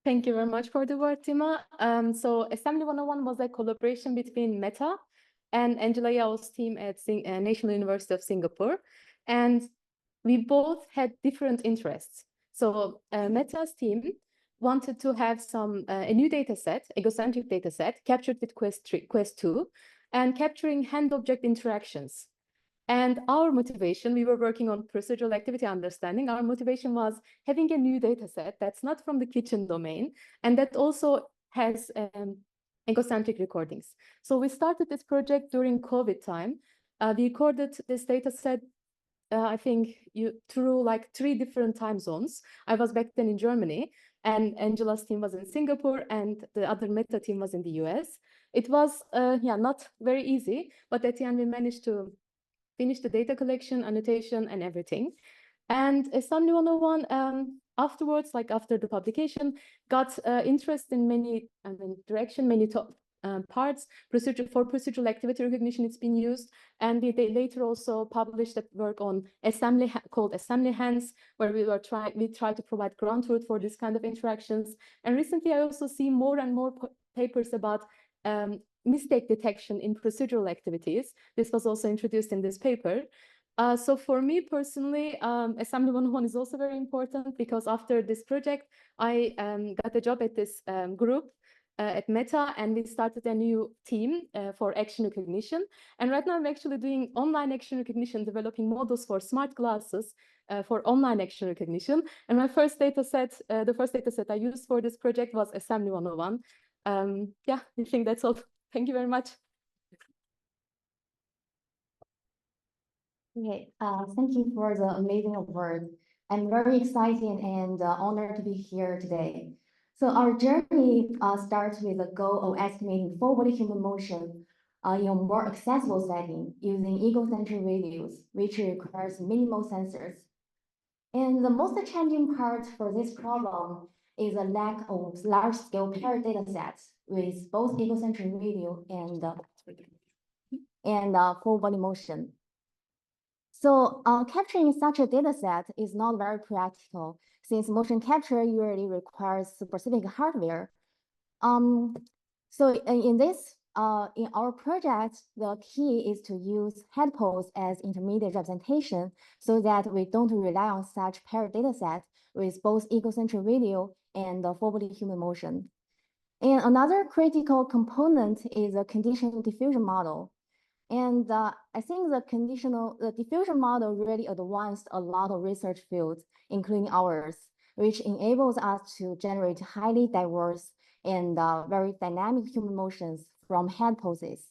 Thank you very much for the word, Tima. So Assembly 101 was a collaboration between Meta and Angela Yao's team at National University of Singapore. And we both had different interests. So Meta's team wanted to have a new data set, egocentric data set, captured with Quest 2, and capturing hand-object interactions. And our motivation, we were working on procedural activity understanding. Our motivation was having a new data set that's not from the kitchen domain, and that also has egocentric recordings. So we started this project during COVID time. We recorded this data set, I think, through like 3 different time zones. I was back then in Germany, and Angela's team was in Singapore, and the other Meta team was in the US. It was, not very easy, but at the end we managed to finish the data collection, annotation, and everything. And Assembly 101, afterwards, like after the publication, got interest in many parts. Procedural activity recognition, it's been used. And they later also published a work on assembly called Assembly Hands, where we try to provide ground truth for this kind of interactions. And recently, I also see more and more papers about mistake detection in procedural activities. This was also introduced in this paper. So for me personally, Assembly 101 is also very important because after this project, I got a job at this group at Meta, and we started a new team for action recognition. And right now I'm actually doing online action recognition, developing models for smart glasses for online action recognition. And my first data set, the first data set I used for this project was Assembly 101. I think that's all. Thank you very much. Okay, thank you for the amazing award. I'm very excited and honored to be here today. So our journey starts with the goal of estimating full-body human motion in a more accessible setting using egocentric radios, which requires minimal sensors. And the most challenging part for this problem is a lack of large-scale paired data sets with both egocentric radio and full-body motion. So capturing such a data set is not very practical since motion capture usually requires specific hardware. So in our project, the key is to use head pose as intermediate representation so that we don't rely on such paired data set with both egocentric radio and full-body human motion. And another critical component is a conditional diffusion model. And I think the diffusion model really advanced a lot of research fields, including ours, which enables us to generate highly diverse and very dynamic human motions from head poses.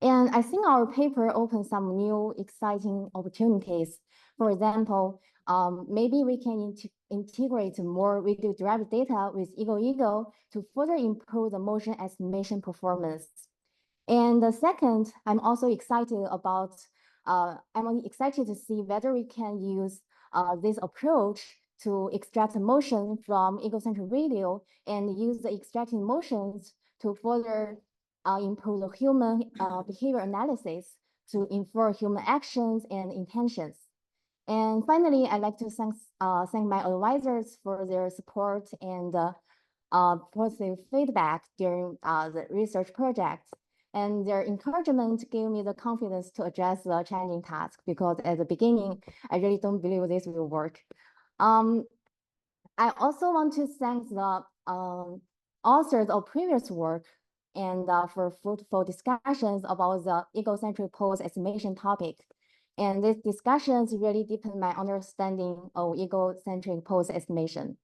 And I think our paper opens some new exciting opportunities. For example, maybe we can integrate more video-derived data with EgoEgo to further improve the motion estimation performance. And the second, I'm excited to see whether we can use this approach to extract motion from egocentric radio and use the extracted motions to further improve the human behavior analysis to infer human actions and intentions. And finally, I'd like to thank my advisors for their support and positive feedback during the research project. And their encouragement gave me the confidence to address the challenging task because at the beginning, I really don't believe this will work. I also want to thank the authors of previous work and for fruitful discussions about the egocentric pose estimation topic. And these discussions really deepened my understanding of egocentric pose estimation.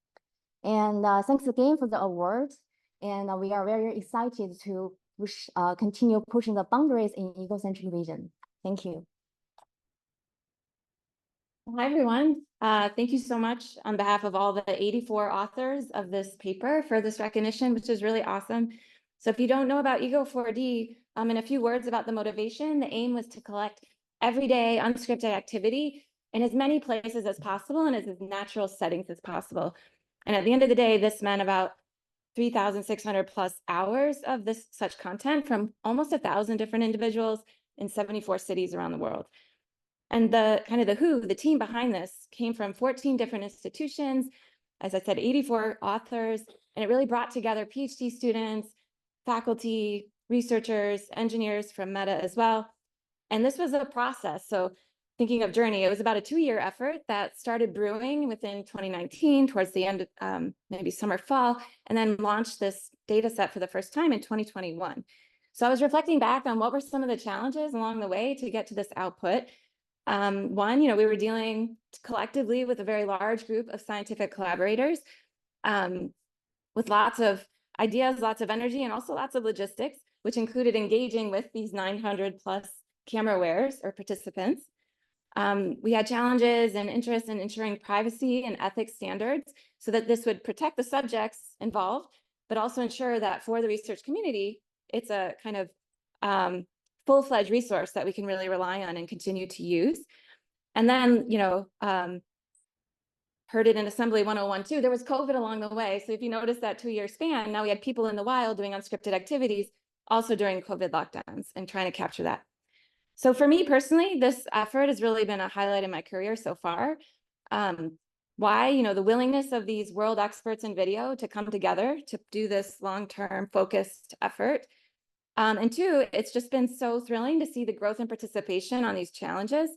And thanks again for the award. And we are very excited to continue pushing the boundaries in egocentric vision. Thank you. Hi, everyone. Thank you so much on behalf of all the 84 authors of this paper for this recognition, which is really awesome. So if you don't know about Ego4D, in a few words about the motivation, the aim was to collect everyday unscripted activity in as many places as possible and as natural settings as possible. And at the end of the day, this meant about 3,600 plus hours of such content from almost 1,000 different individuals in 74 cities around the world. And the team behind this came from 14 different institutions, as I said, 84 authors, and it really brought together PhD students, faculty, researchers, engineers from Meta as well. And this was a process. So thinking of journey, it was about a 2-year effort that started brewing within 2019, towards the end of maybe summer, fall, and then launched this data set for the first time in 2021. So I was reflecting back on what were some of the challenges along the way to get to this output. One, we were dealing collectively with a very large group of scientific collaborators with lots of ideas, lots of energy, and also lots of logistics, which included engaging with these 900 plus camera wearers or participants. We had challenges and interest in ensuring privacy and ethics standards so that this would protect the subjects involved, but also ensure that for the research community, it's a kind of full-fledged resource that we can really rely on and continue to use. And then, heard it in Assembly 101 too, there was COVID along the way. So if you notice that 2-year span, now we had people in the wild doing unscripted activities also during COVID lockdowns and trying to capture that. So for me personally, this effort has really been a highlight in my career so far. Why? The willingness of these world experts in video to come together to do this long-term focused effort. And two, it's just been so thrilling to see the growth and participation on these challenges.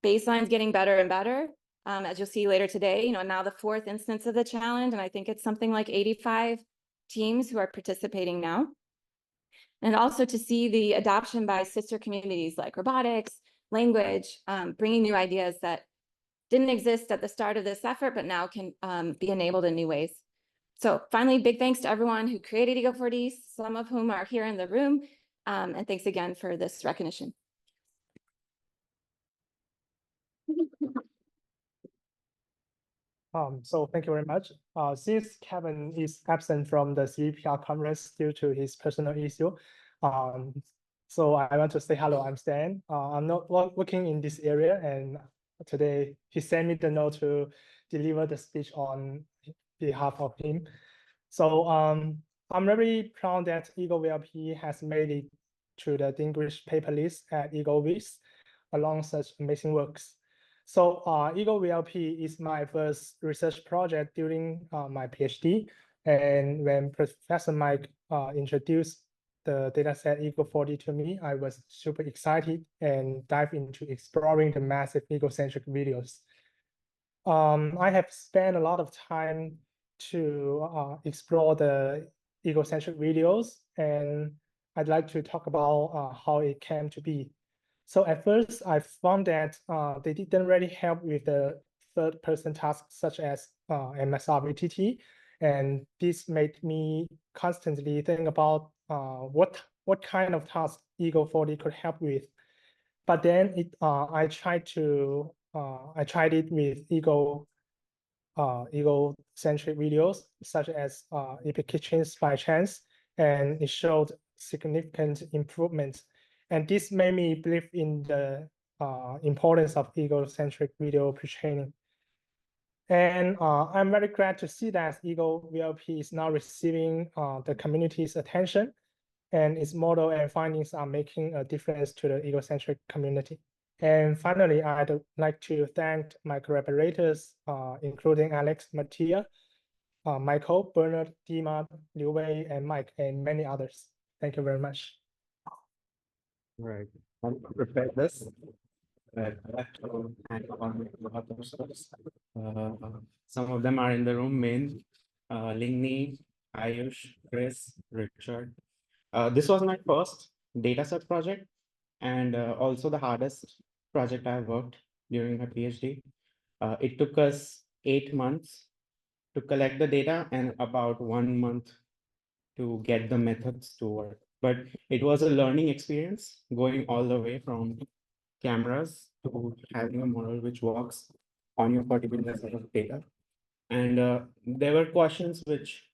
Baseline's getting better and better. As you'll see later today, now the 4th instance of the challenge, and I think it's something like 85 teams who are participating now. And also to see the adoption by sister communities like robotics, language, bringing new ideas that didn't exist at the start of this effort, but now can be enabled in new ways. So finally, big thanks to everyone who created Ego4D, some of whom are here in the room, and thanks again for this recognition. So thank you very much. Since Kevin is absent from the CVPR conference due to his personal issue, so I want to say hello, I'm Stan. I'm not working in this area, and today he sent me the note to deliver the speech on behalf of him. So I'm very proud that EgoVLP has made it to the distinguished paper list at EgoVis along such amazing works. So EgoVLP is my first research project during my PhD. And when Professor Mike introduced the dataset Ego4D to me, I was super excited and dived into exploring the massive egocentric videos. I have spent a lot of time to explore the egocentric videos, and I'd like to talk about how it came to be. So at first, I found that they didn't really help with the third-person tasks such as MSRVTT, and this made me constantly think about what kind of tasks Ego4D could help with. But then I tried it with egocentric videos such as Epic Kitchens by chance, and it showed significant improvements. And this made me believe in the importance of egocentric video pre-training. And I'm very glad to see that EgoVLP is now receiving the community's attention, and its model and findings are making a difference to the egocentric community. And finally, I'd like to thank my collaborators, including Alex, Mattia, Michael, Bernard, Dima, Liu Wei, and Mike, and many others. Thank you very much. All right, I'll prepare this. Some of them are in the room, Min, Lingni, Ayush, Chris, Richard. This was my first dataset project, and also the hardest project I worked during my PhD. It took us 8 months to collect the data and about 1 month to get the methods to work. But it was a learning experience going all the way from cameras to having a model which works on your particular set of data. And there were questions which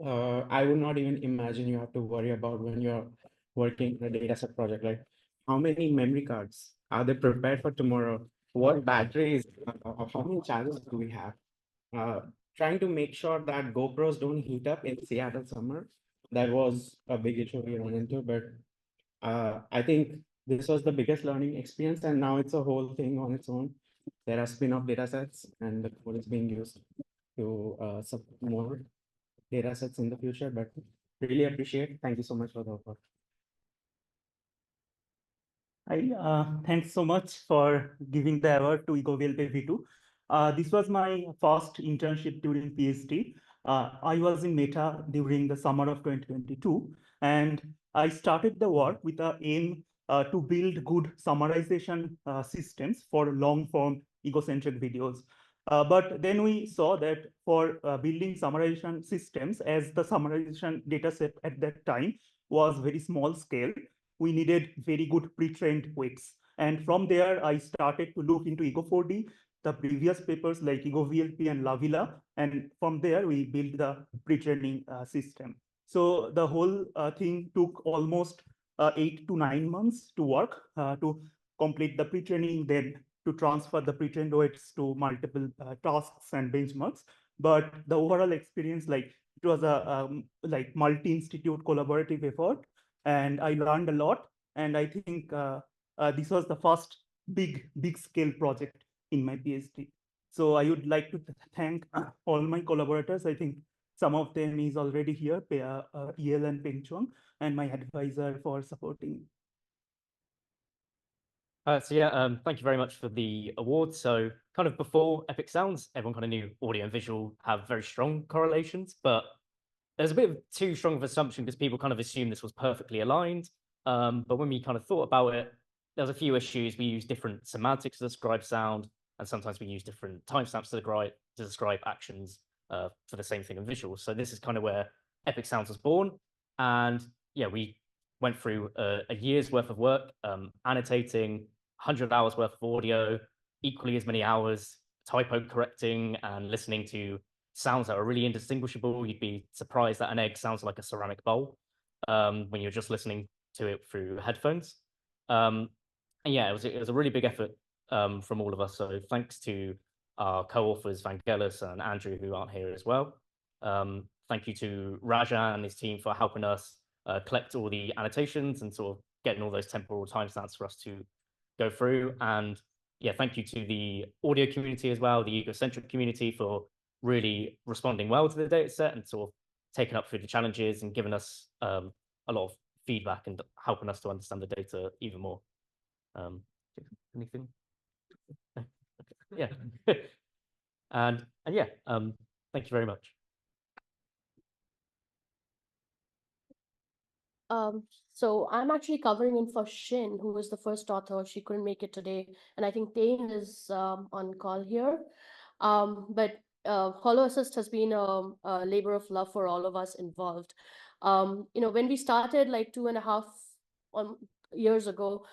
I would not even imagine you have to worry about when you're working in a dataset project. Like, how many memory cards are they prepared for tomorrow? What batteries? How many channels do we have? Trying to make sure that GoPros don't heat up in Seattle summer. That was a big issue we run into, but I think this was the biggest learning experience, and now it's a whole thing on its own. There are spin-off datasets, and the code is being used. to support more data sets in the future, but really appreciate. Thank you so much for the offer. Thanks so much for giving the award to EgoVil V2. This was my first internship during PhD. I was in Meta during the summer of 2022, and I started the work with the aim to build good summarization systems for long-form egocentric videos. But then we saw that for building summarization systems, as the summarization dataset at that time was very small scale, we needed very good pre-trained weights. And from there, I started to look into Ego4D, the previous papers like EgoVLP and Lavilla. And from there, we built the pre-training system. So the whole thing took almost 8 to 9 months to work to complete the pre-training, then to transfer the pre-trained weights to multiple tasks and benchmarks. But the overall experience, like it was a like multi-institute collaborative effort, and I learned a lot. And I think this was the first big scale project in my PhD. So I would like to thank all my collaborators. I think some of them is already here, EL and Peng Chuang, and my advisor for supporting. So yeah, thank you very much for the award. So kind of before Epic Sounds, everyone kind of knew audio and visual have very strong correlations, but there's a bit of too strong of an assumption because people kind of assume this was perfectly aligned. But when we kind of thought about it, there was a few issues. We use different semantics to describe sound, and sometimes we use different timestamps to describe actions for the same thing in visuals. So this is kind of where Epic Sounds was born. And yeah, we went through a year's worth of work, annotating 100 hours worth of audio, equally as many hours typo correcting and listening to sounds that are really indistinguishable. You'd be surprised that an egg sounds like a ceramic bowl when you're just listening to it through headphones. And yeah, it was a really big effort from all of us. So thanks to our co-authors, Vangelis and Andrew, who aren't here as well. Thank you to Raja and his team for helping us collect all the annotations and sort of getting all those temporal timestamps for us to go through. And yeah, thank you to the audio community as well, the Egocentric community, for really responding well to the data set and sort of taking up through the challenges and giving us a lot of feedback and helping us to understand the data even more. Anything? Yeah. and yeah, thank you very much. So I'm actually covering in for Shin, who was the first author. She couldn't make it today. And I think Dane is on call here. But HoloAssist has been a labor of love for all of us involved. When we started like 2.5 years ago,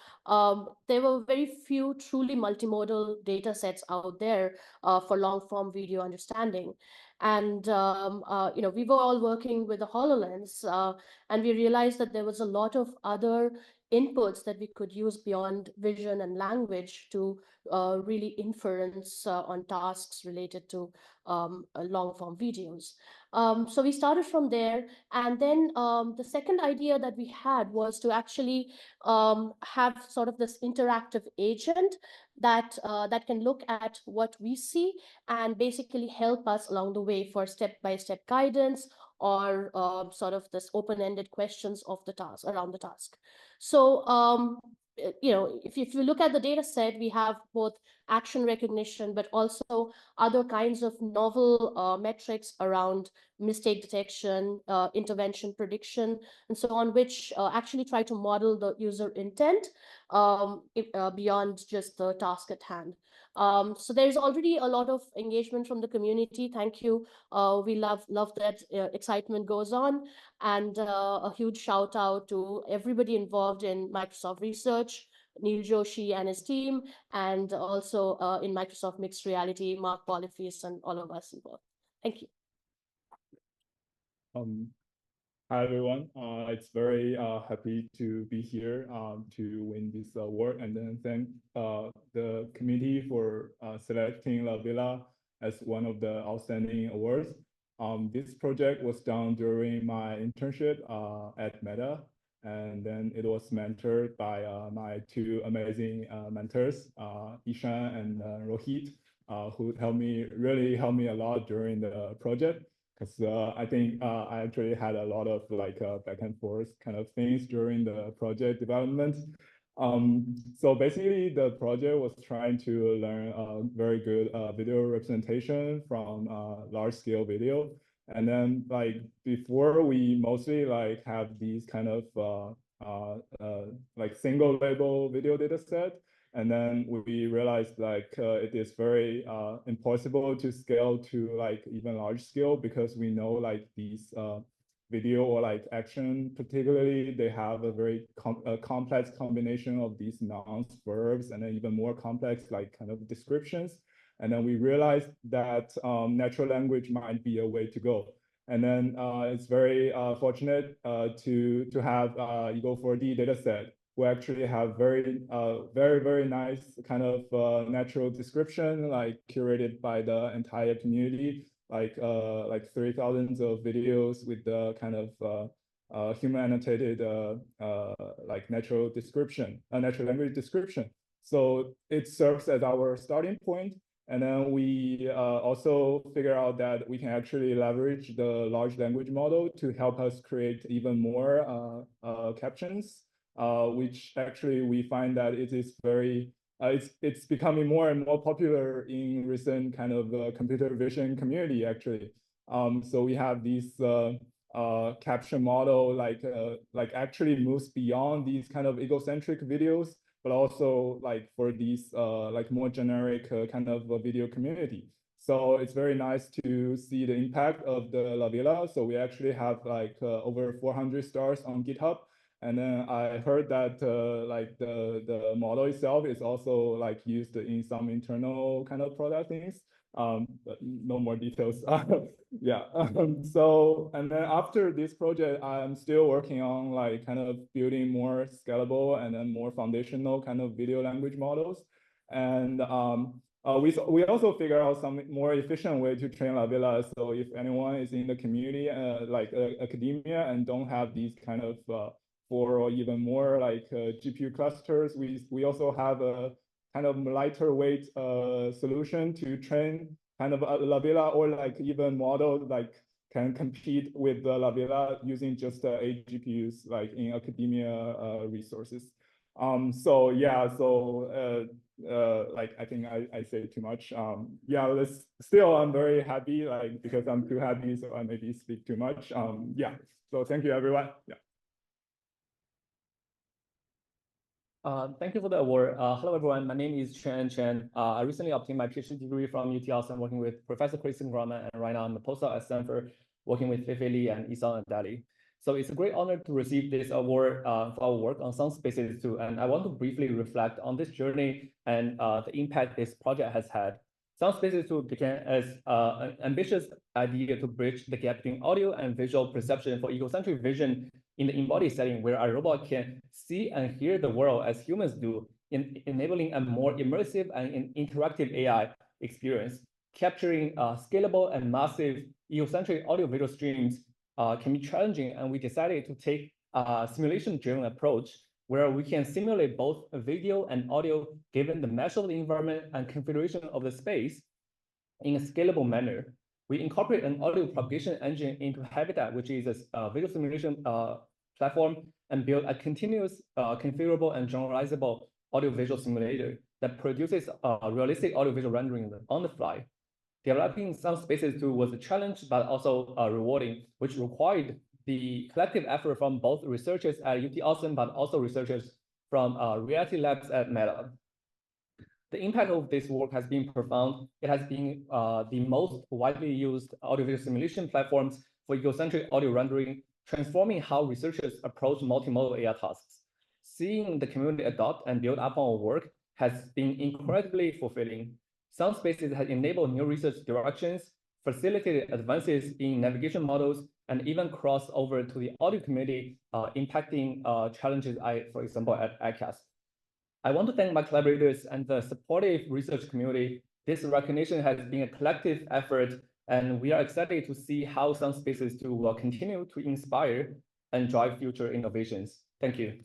there were very few truly multimodal data sets out there for long form video understanding. And, we were all working with the HoloLens, and we realized that there was a lot of other inputs that we could use beyond vision and language to really inference on tasks related to long form videos. So we started from there. And then the second idea that we had was to actually have sort of this interactive agent that can look at what we see and basically help us along the way for step-by-step guidance or sort of this open-ended questions of the task around the task. So if you look at the data set, we have both action recognition, but also other kinds of novel metrics around mistake detection, intervention prediction, and so on, which actually try to model the user intent beyond just the task at hand. So there's already a lot of engagement from the community. Thank you. We love that excitement goes on. And a huge shout out to everybody involved in Microsoft Research, Neil Joshi and his team, and also in Microsoft Mixed Reality, Mark Polifius and all of us involved. Thank you. Hi everyone. It's very happy to be here to win this award, and then thank the committee for selecting Lavilla as one of the outstanding awards. This project was done during my internship at Meta, and then it was mentored by my two amazing mentors, Ishan and Rohit. who really helped me a lot during the project. Because I think I actually had a lot of like back and forth kind of things during the project development. So basically the project was trying to learn very good video representation from large scale video. And then like before we mostly like have these kind of like single label video data set. And then we realized like it is very impossible to scale to like even large scale, because we know like these video or like action particularly, they have a very complex combination of these nouns, verbs, and then even more complex like kind of descriptions. And then we realized that natural language might be a way to go. And then it's very fortunate to have Ego4D dataset. We actually have very nice kind of natural description, like curated by the entire community, like 3,000 of videos with the kind of human annotated like natural language description. So it serves as our starting point. And then we also figure out that we can actually leverage the large language model to help us create even more captions, which actually we find that it is very, it's becoming more and more popular in recent kind of computer vision community actually. So we have these caption model like actually moves beyond these kind of egocentric videos, but also like for these like more generic kind of video community. So it's very nice to see the impact of the La Villa. So we actually have like over 400 stars on GitHub. And then I heard that like the model itself is also like used in some internal kind of product things. But no more details. Yeah. So, and then after this project, I'm still working on like kind of building more scalable and then more foundational kind of video language models. And we also figure out some more efficient way to train La Villa. So if anyone is in the community, like academia, and don't have these kind of 4 or even more like GPU clusters, we also have a kind of lighter weight solution to train kind of a La Villa, or like even model like can compete with the La Villa using just 8 GPUs like in academia resources. So yeah, so like I think I say too much. Yeah, still I'm very happy, like because I'm too happy, so I maybe speak too much. Yeah, so thank you everyone. Yeah. Thank you for the award. Hello, everyone. My name is Chen. I recently obtained my PhD degree from UT Austin, working with Professor Kristen Grumman, and right now I'm a postdoc at Stanford, working with Feifei Li and Isang Adali. So it's a great honor to receive this award for our work on SoundSpaces too. And I want to briefly reflect on this journey and the impact this project has had. SoundSpaces 2 began as an ambitious idea to bridge the gap between audio and visual perception for egocentric vision in the embodied setting, where a robot can see and hear the world as humans do, enabling a more immersive and interactive AI experience. Capturing scalable and massive egocentric audio-visual streams can be challenging, and we decided to take a simulation-driven approach where we can simulate both video and audio given the mesh of the environment and configuration of the space in a scalable manner. We incorporate an audio propagation engine into Habitat, which is a video simulation platform, and build a continuous, configurable, and generalizable audio-visual simulator that produces realistic audio-visual rendering on the fly. Developing SoundSpaces 2 was a challenge, but also rewarding, which required the collective effort from both researchers at UT Austin, but also researchers from Reality Labs at Meta. The impact of this work has been profound. It has been the most widely used audiovisual simulation platforms for egocentric audio rendering, transforming how researchers approach multimodal AI tasks. Seeing the community adopt and build upon our work has been incredibly fulfilling. SoundSpaces has enabled new research directions, facilitated advances in navigation models, and even crossed over to the audio community, impacting challenges, for example, at ICASSP. I want to thank my collaborators and the supportive research community. This recognition has been a collective effort, and we are excited to see how SoundSpaces 2 will continue to inspire and drive future innovations. Thank you.